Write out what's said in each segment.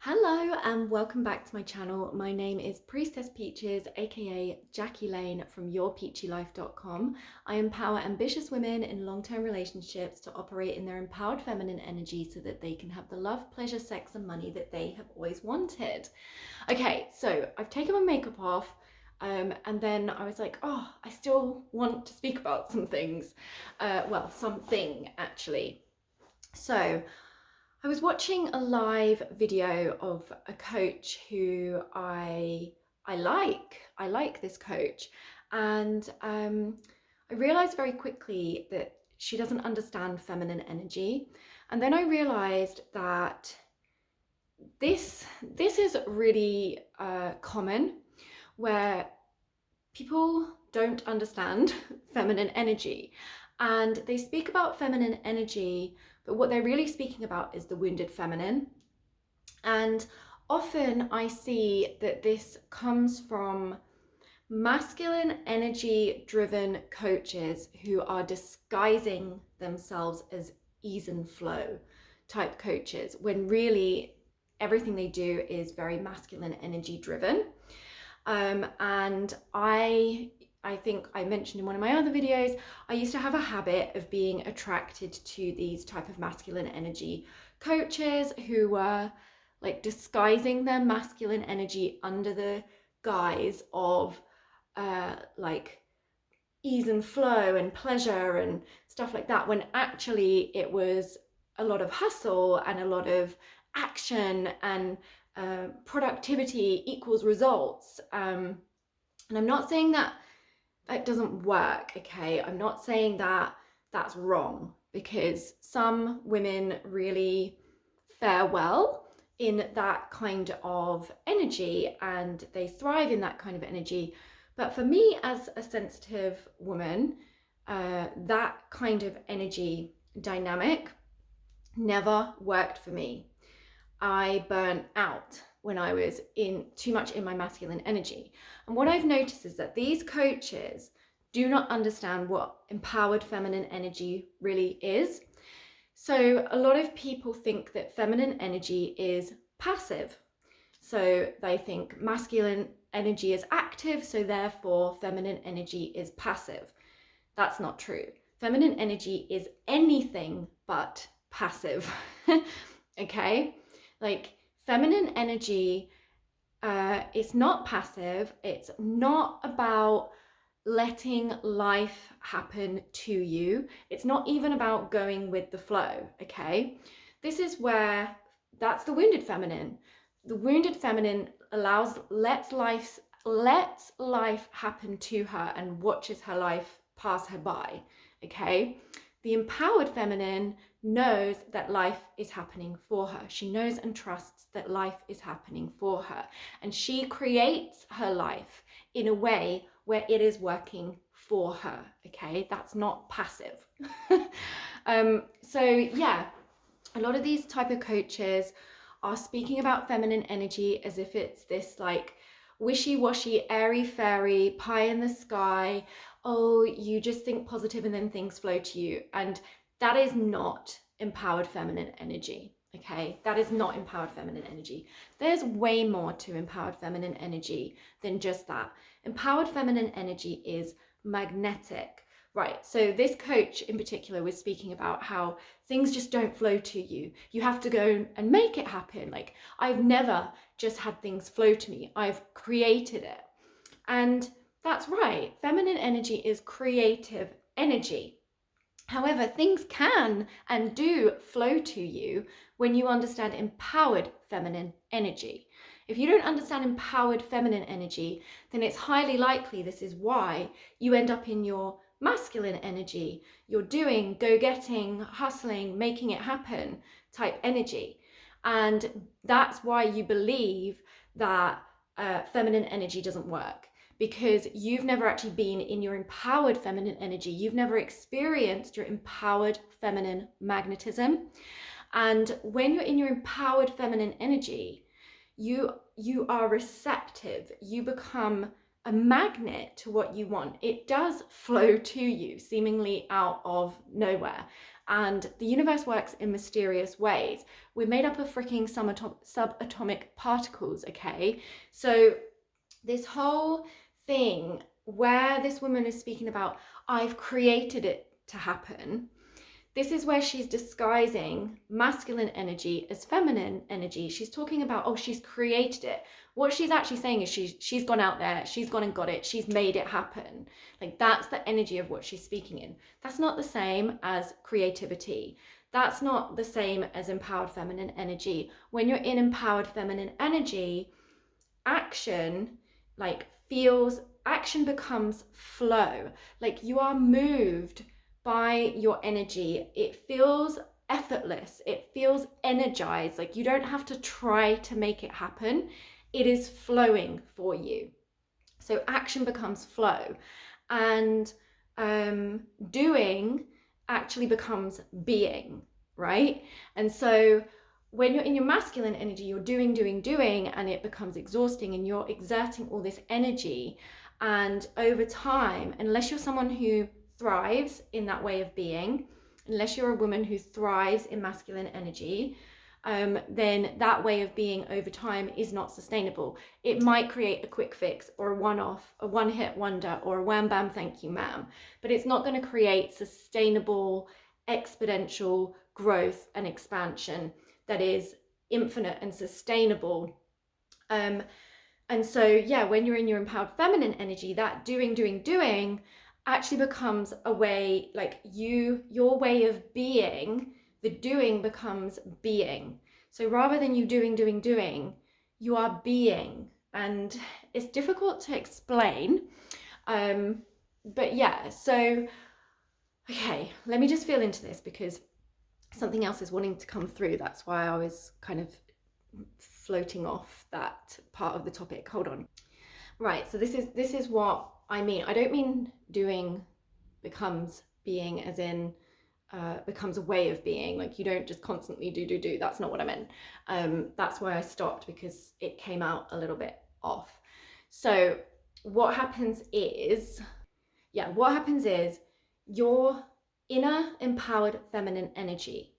Hello and welcome back to my channel. My name is Priestess Peaches, aka Jackie Lane from yourpeachylife.com. I empower ambitious women in long-term relationships to operate in their empowered feminine energy so that they can have the love, pleasure, sex and money that they have always wanted. Okay, so I've taken my makeup off and then I was like, oh, I still want to speak about some things. Something actually. So I was watching a live video of a coach who I like. I like this coach, and I realized very quickly that she doesn't understand feminine energy. And then I realized that this is really common, where people don't understand feminine energy, and they speak about feminine energy, but what they're really speaking about is the wounded feminine. And often I see that this comes from masculine energy driven coaches who are disguising themselves as ease and flow type coaches, when really everything they do is very masculine energy driven. And I think I mentioned in one of my other videos, I used to have a habit of being attracted to these type of masculine energy coaches who were like disguising their masculine energy under the guise of like ease and flow and pleasure and stuff like that, when actually it was a lot of hustle and a lot of action and productivity equals results. And I'm not saying that it doesn't work, okay? I'm not saying that that's wrong, because some women really fare well in that kind of energy and they thrive in that kind of energy. But for me, as a sensitive woman, that kind of energy dynamic never worked for me. I burnt out when I was in too much in my masculine energy. And what I've noticed is that these coaches do not understand what empowered feminine energy really is. So a lot of people think that feminine energy is passive. So they think masculine energy is active, so therefore feminine energy is passive. That's not true. Feminine energy is anything but passive. Okay? Like feminine energy, it's not passive. It's not about letting life happen to you. It's not even about going with the flow, okay? This is where, that's the wounded feminine. The wounded feminine lets life happen to her and watches her life pass her by, okay? The empowered feminine knows that life is happening for her. She knows and trusts that life is happening for her. And she creates her life in a way where it is working for her, okay? That's not passive. So yeah, a lot of these type of coaches are speaking about feminine energy as if it's this like wishy-washy, airy-fairy, pie in the sky. Oh, you just think positive and then things flow to you. And that is not empowered feminine energy, okay? That is not empowered feminine energy. There's way more to empowered feminine energy than just that. Empowered feminine energy is magnetic. Right, so this coach in particular was speaking about how things just don't flow to you. You have to go and make it happen. Like, I've never just had things flow to me. I've created it. And that's right. Feminine energy is creative energy. However, things can and do flow to you when you understand empowered feminine energy. If you don't understand empowered feminine energy, then it's highly likely this is why you end up in your masculine energy. You're doing, go-getting, hustling, making it happen type energy. And that's why you believe that feminine energy doesn't work, because you've never actually been in your empowered feminine energy. You've never experienced your empowered feminine magnetism. And when you're in your empowered feminine energy, you are receptive. You become a magnet to what you want. It does flow to you seemingly out of nowhere. and the universe works in mysterious ways. We're made up of freaking subatomic particles, okay? So this whole thing where this woman is speaking about, I've created it to happen, this is where she's disguising masculine energy as feminine energy. She's talking about, oh, she's created it. What she's actually saying is she's gone out there, she's gone and got it, she's made it happen. Like, that's the energy of what she's speaking in. That's not the same as creativity. That's not the same as empowered feminine energy. When you're in empowered feminine energy, action action becomes flow. Like, you are moved by your energy. It feels effortless. It feels energized. Like, you don't have to try to make it happen. It is flowing for you. So action becomes flow, and doing actually becomes being, right? And so when you're in your masculine energy, you're doing, and it becomes exhausting, and you're exerting all this energy. And over time, unless you're someone who thrives in that way of being, unless you're a woman who thrives in masculine energy, then that way of being over time is not sustainable. It might create a quick fix or a one-off, a one-hit wonder, or a wham bam thank you ma'am, but it's not going to create sustainable, exponential growth and expansion that is infinite and sustainable. And so, yeah, when you're in your empowered feminine energy, that doing actually becomes a way, like your way of being. The doing becomes being. So rather than you doing, you are being. And it's difficult to explain. But yeah, so, okay, let me just feel into this, because something else is wanting to come through. That's why I was kind of floating off that part of the topic. Hold on. Right, so this is what I mean. I don't mean doing becomes being as in becomes a way of being. Like, you don't just constantly do. That's not what I meant. That's why I stopped, because it came out a little bit off. So what happens is your inner empowered feminine energy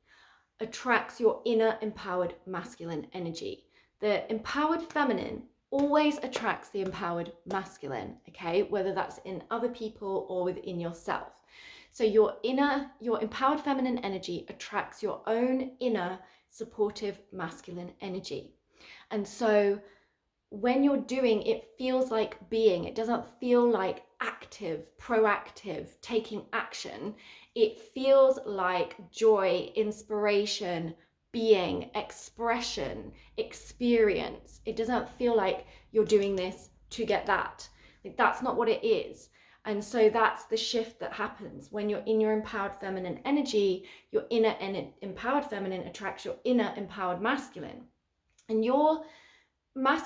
attracts your inner empowered masculine energy. The empowered feminine always attracts the empowered masculine, okay? Whether that's in other people or within yourself. So your empowered feminine energy attracts your own inner supportive masculine energy. And so when you're doing, it feels like being. It doesn't feel like active, proactive, taking action. It feels like joy, inspiration, being, expression, experience. It doesn't feel like you're doing this to get that. Like, that's not what it is. And so that's the shift that happens when you're in your empowered feminine energy. Your inner empowered feminine attracts your inner empowered masculine. And your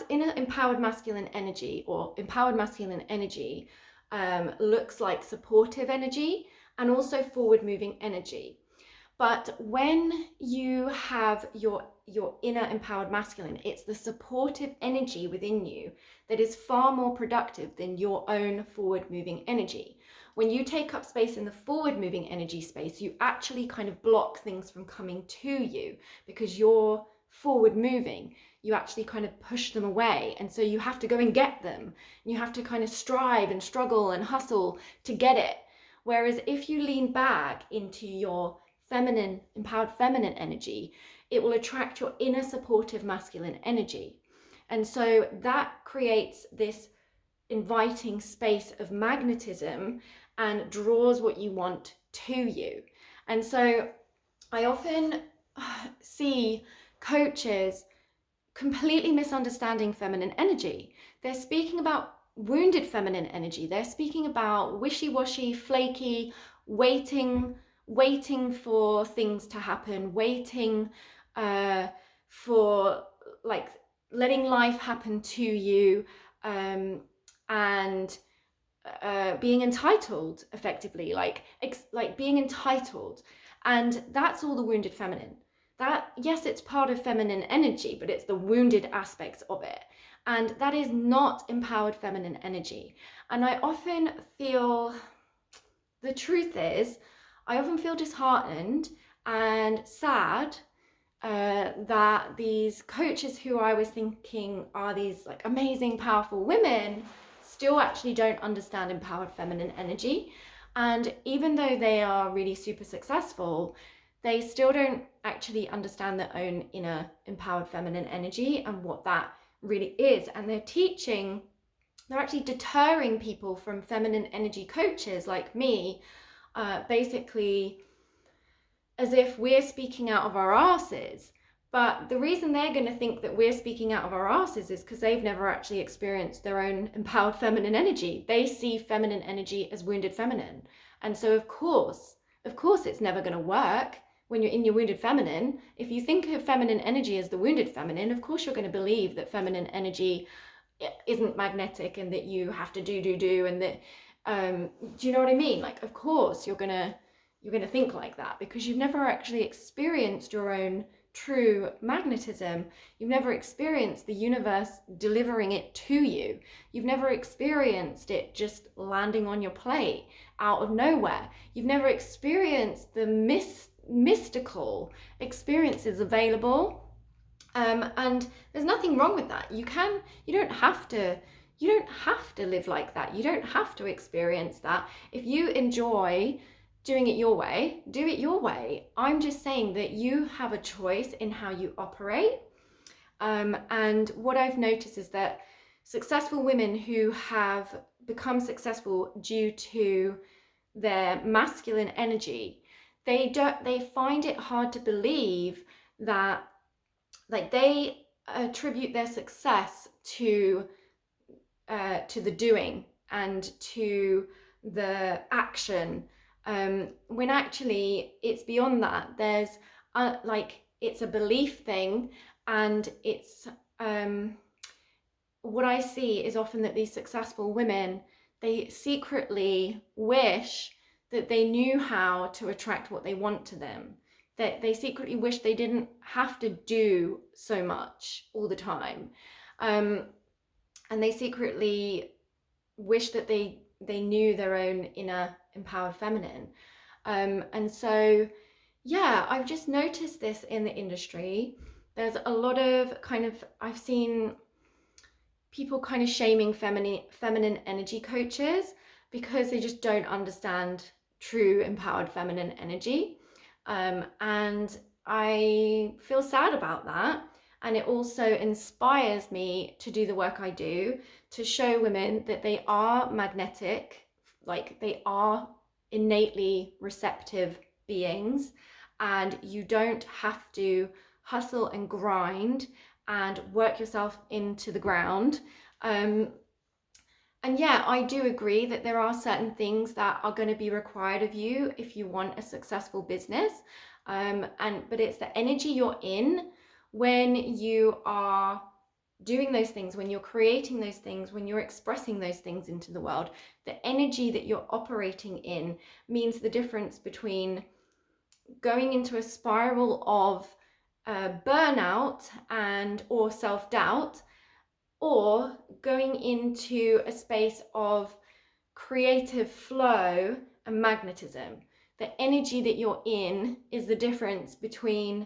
inner empowered masculine energy, or empowered masculine energy, looks like supportive energy and also forward moving energy. But when you have your inner empowered masculine, it's the supportive energy within you that is far more productive than your own forward moving energy. When you take up space in the forward moving energy space, you actually kind of block things from coming to you, because you're forward moving. You actually kind of push them away. And so you have to go and get them. You have to kind of strive and struggle and hustle to get it. Whereas if you lean back into your feminine, empowered feminine energy, it will attract your inner supportive masculine energy. And so that creates this inviting space of magnetism and draws what you want to you. And so I often see coaches completely misunderstanding feminine energy. They're speaking about wounded feminine energy. They're speaking about wishy-washy, flaky, waiting for things to happen, waiting for, like, letting life happen to you, and being entitled, effectively, like being entitled. And that's all the wounded feminine. That, yes, it's part of feminine energy, but it's the wounded aspects of it. And that is not empowered feminine energy. And I often feel, the truth is, I often feel disheartened and sad that these coaches who I was thinking are these like amazing, powerful women still actually don't understand empowered feminine energy. And even though they are really super successful, they still don't actually understand their own inner empowered feminine energy and what that really is. And they're actually deterring people from feminine energy coaches like me, basically as if we're speaking out of our asses. But the reason they're going to think that we're speaking out of our asses is because they've never actually experienced their own empowered feminine energy. They see feminine energy as wounded feminine. And so, of course, it's never going to work when you're in your wounded feminine. If you think of feminine energy as the wounded feminine, of course, you're going to believe that feminine energy isn't magnetic and that you have to do and that, do you know what I mean? Like, of course, you're going to think like that because you've never actually experienced your own true magnetism. You've never experienced the universe delivering it to you. You've never experienced it just landing on your plate out of nowhere. You've never experienced the mystical experiences available. And there's nothing wrong with that. You don't have to live like that. You don't have to experience that. If you enjoy doing it your way, do it your way. I'm just saying that you have a choice in how you operate. And what I've noticed is that successful women who have become successful due to their masculine energy, they find it hard to believe that, like, they attribute their success to the doing and to the action, when actually it's beyond that. There's it's a belief thing, and it's what I see is often that these successful women, they secretly wish that they knew how to attract what they want to them. That they secretly wish they didn't have to do so much all the time. And they secretly wish that they knew their own inner empowered feminine. And so, yeah, I've just noticed this in the industry. There's a lot of I've seen people kind of shaming feminine energy coaches because they just don't understand true empowered feminine energy. And I feel sad about that. And it also inspires me to do the work I do, to show women that they are magnetic, like they are innately receptive beings, and you don't have to hustle and grind and work yourself into the ground. And yeah, I do agree that there are certain things that are going to be required of you if you want a successful business. But it's the energy you're in when you are doing those things, when you're creating those things, when you're expressing those things into the world. The energy that you're operating in means the difference between going into a spiral of burnout or self-doubt, or going into a space of creative flow and magnetism. The energy that you're in is the difference between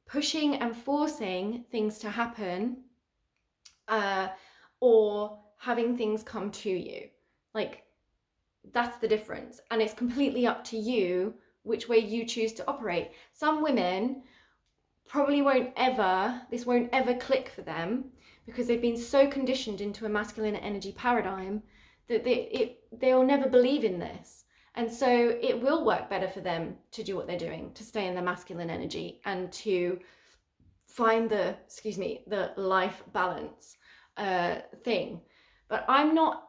pushing and forcing things to happen, or having things come to you. Like, that's the difference. And it's completely up to you which way you choose to operate. Some women probably won't ever click for them because they've been so conditioned into a masculine energy paradigm that they'll never believe in this. And so it will work better for them to do what they're doing, to stay in their masculine energy and to find the life balance thing. But I'm not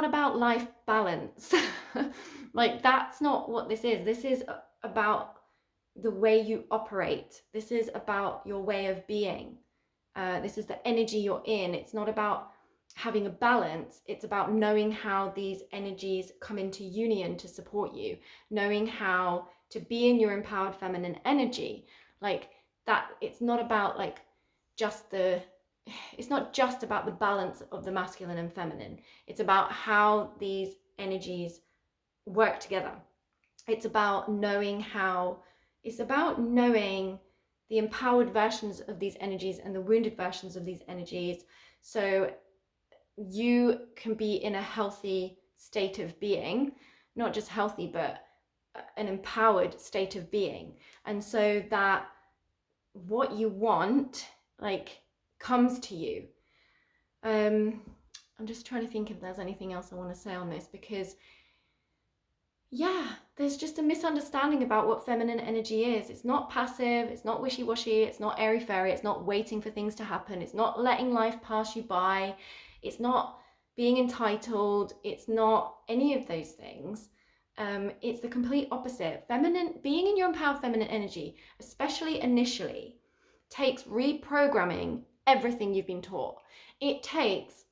about life balance. Like, that's not what this is. This is about the way you operate. This is about your way of being. This is the energy you're in. It's not about having a balance. It's about knowing how these energies come into union to support you, knowing how to be in your empowered feminine energy. Like that, it's not about it's not just about the balance of the masculine and feminine. It's about how these energies work together. It's about knowing it's about knowing the empowered versions of these energies and the wounded versions of these energies, so you can be in a healthy state of being, not just healthy, but an empowered state of being. And so that what you want, like, comes to you. I'm just trying to think if there's anything else I want to say on this, because yeah, there's just a misunderstanding about what feminine energy is. It's not passive, it's not wishy-washy, it's not airy-fairy, it's not waiting for things to happen, it's not letting life pass you by, it's not being entitled, it's not any of those things. It's the complete opposite. Being in your empowered feminine energy, especially initially, takes reprogramming everything you've been taught. It takes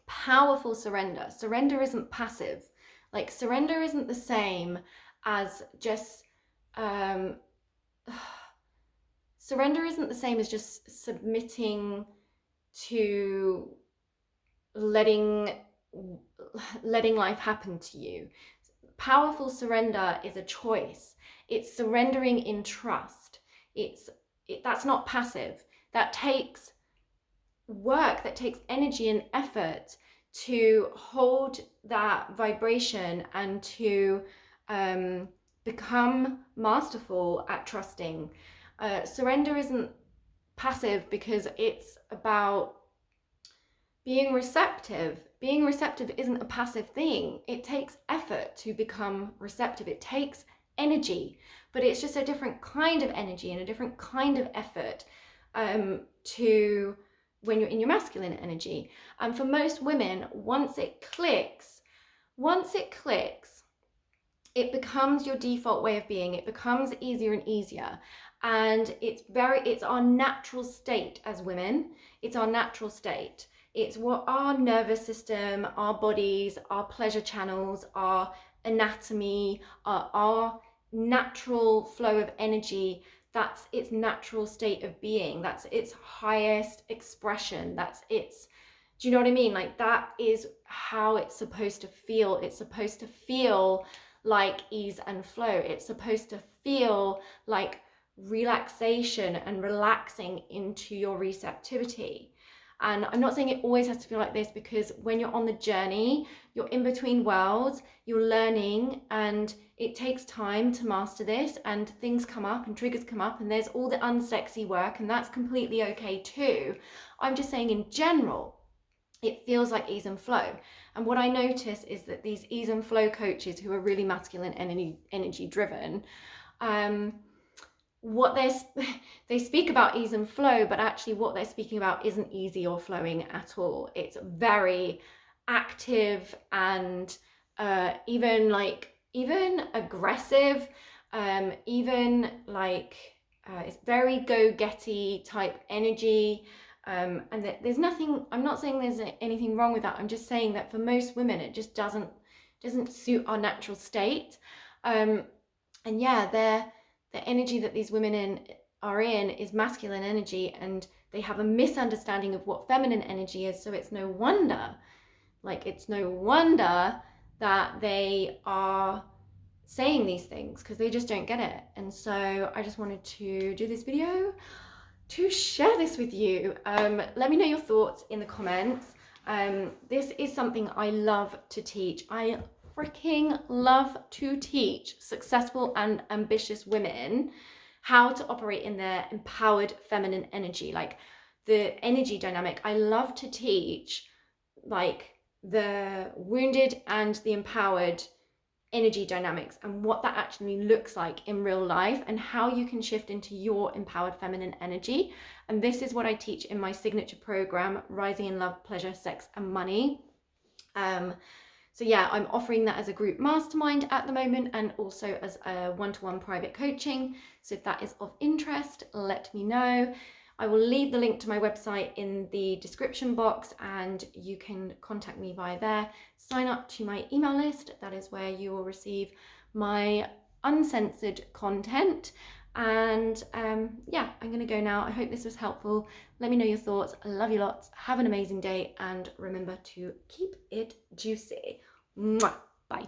powerful surrender. Surrender isn't passive. Like, surrender isn't the same as just surrender isn't the same as just submitting to letting life happen to you. Powerful surrender is a choice. It's surrendering in trust. That's not passive. That takes work, that takes energy and effort to hold that vibration and to become masterful at trusting. Surrender isn't passive because it's about being receptive. Being receptive isn't a passive thing. It takes effort to become receptive. It takes energy, but it's just a different kind of energy and a different kind of effort to when you're in your masculine energy. And for most women, once it clicks, it becomes your default way of being. It becomes easier and easier. And it's our natural state as women. It's our natural state. It's what our nervous system, our bodies, our pleasure channels, our anatomy, our natural flow of energy, that's its natural state of being. That's its highest expression. Do you know what I mean? Like, that is how it's supposed to feel. It's supposed to feel like ease and flow. It's supposed to feel like relaxation and relaxing into your receptivity. And I'm not saying it always has to feel like this, because when you're on the journey, you're in between worlds, you're learning, and it takes time to master this, and things come up and triggers come up, and there's all the unsexy work, and that's completely okay too. I'm just saying in general, it feels like ease and flow. And what I notice is that these ease and flow coaches who are really masculine energy driven, they speak about ease and flow, but actually what they're speaking about isn't easy or flowing at all. It's very active and even aggressive, it's very go-getty type energy. And there's nothing, I'm not saying there's anything wrong with that. I'm just saying that for most women, it just doesn't suit our natural state. And yeah, the energy that these women are in is masculine energy, and they have a misunderstanding of what feminine energy is. So it's no wonder that they are saying these things, because they just don't get it. And so I just wanted to do this video to share this with you. Let me know your thoughts in the comments. This is something I love to teach. I freaking love to teach successful and ambitious women how to operate in their empowered feminine energy, like the energy dynamic. I love to teach like the wounded and the empowered energy dynamics and what that actually looks like in real life, and how you can shift into your empowered feminine energy. And this is what I teach in my signature program, Rising in Love, Pleasure, Sex and Money. So yeah, I'm offering that as a group mastermind at the moment, and also as a one-to-one private coaching. So if that is of interest, let me know. I will leave the link to my website in the description box, and you can contact me via there. Sign up to my email list. That is where you will receive my uncensored content. And yeah, I'm going to go now. I hope this was helpful. Let me know your thoughts. I love you lots. Have an amazing day, and remember to keep it juicy. Mwah. Bye.